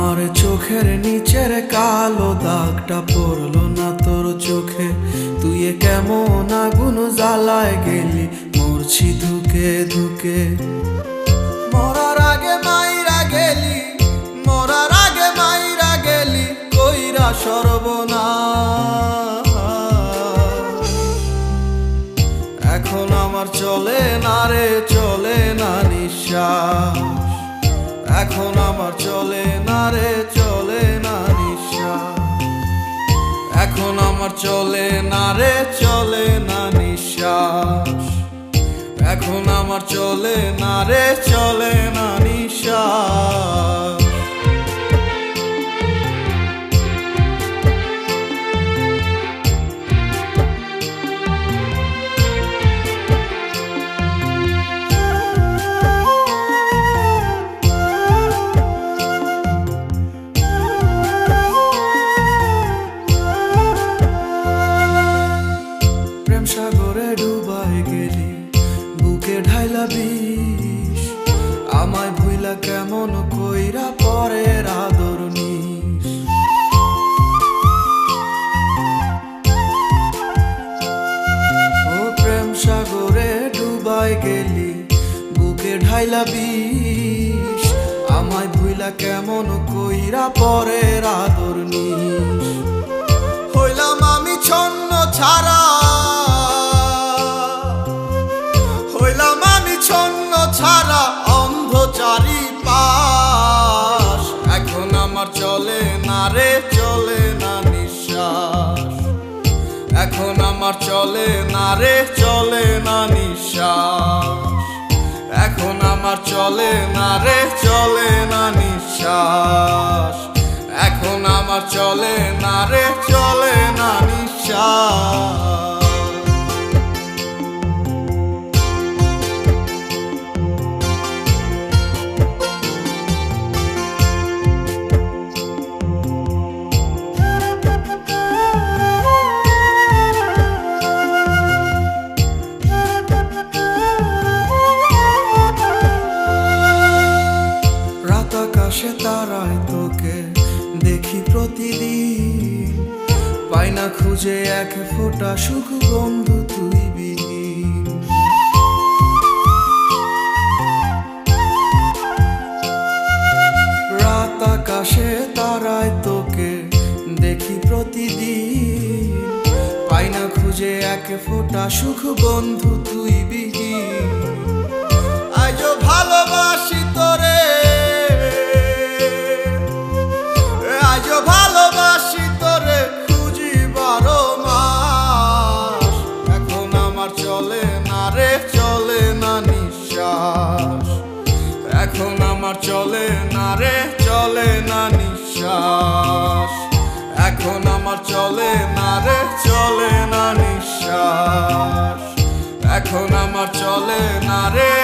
আমার চোখের নিচের কালো দাগটা পড়লো না তোর চোখে। তুই কেমন আগুন জ্বালায় গেলি, মরছি ধুকে ধুকে। মরার আগে মাইরা গেলি, মরার আগে মাইরা গেলি, কইরা সর্বনাশ। এখন আমার চলে না রে, চলে না নিঃশ্বাস। এখন আমার চলে না রে, চলে না নিঃশ্বাস। এখন আমার চলে না রে, চলে না নিঃশ্বাস। এখন আমার চলে না রে, চলে না নিঃশ্বাস। সাগরে ডুবাই গেলি, বুকে ঢাইলা বিষ। আমায় ভুইলা কেমন কইরা পরের আদর নিস। ও প্রেম সাগরে ডুবাই গেলি, বুকে ঢাইলা বিষ। আমায় ভুইলা কেমন কইরা পরের আদর নিস। হইলাম আমি ছন্ন ছাড়া, হইলাম আমি ছন্ন ছাড়া, অন্ধ চারিপাশ। এখন আমার চলে না রে, চলে না নিঃশ্বাস। এখন আমার চলে না রে, চলে না নিঃশ্বাস। এখন আমার চলে না রে, চলে না নিঃশ্বাস। এখন আমার চলে না রে, চলে না নিঃশ্বাস। আকাশে তারায় তোকে দেখি প্রতিদিন, পাই না খুঁজে এক ফোঁটা সুখ বন্ধু তুই বিহীন। রাত আকাশে তারায় তোকে দেখি প্রতিদিন, পাই না খুঁজে এক ফোঁটা সুখ বন্ধু তুই বিহীন। আজও ভালোবাসি তোরে, আজও ভালোবাসি তোরে, খুঁজি 12 মাস। এখন আমার চলে না রে, চলে না নিঃশ্বাস। এখন আমার চলে না রে, চলে না নিঃশ্বাস। এখন আমার চলে না রে, চলে না নিঃশ্বাস। এখন আমার চলে না রে,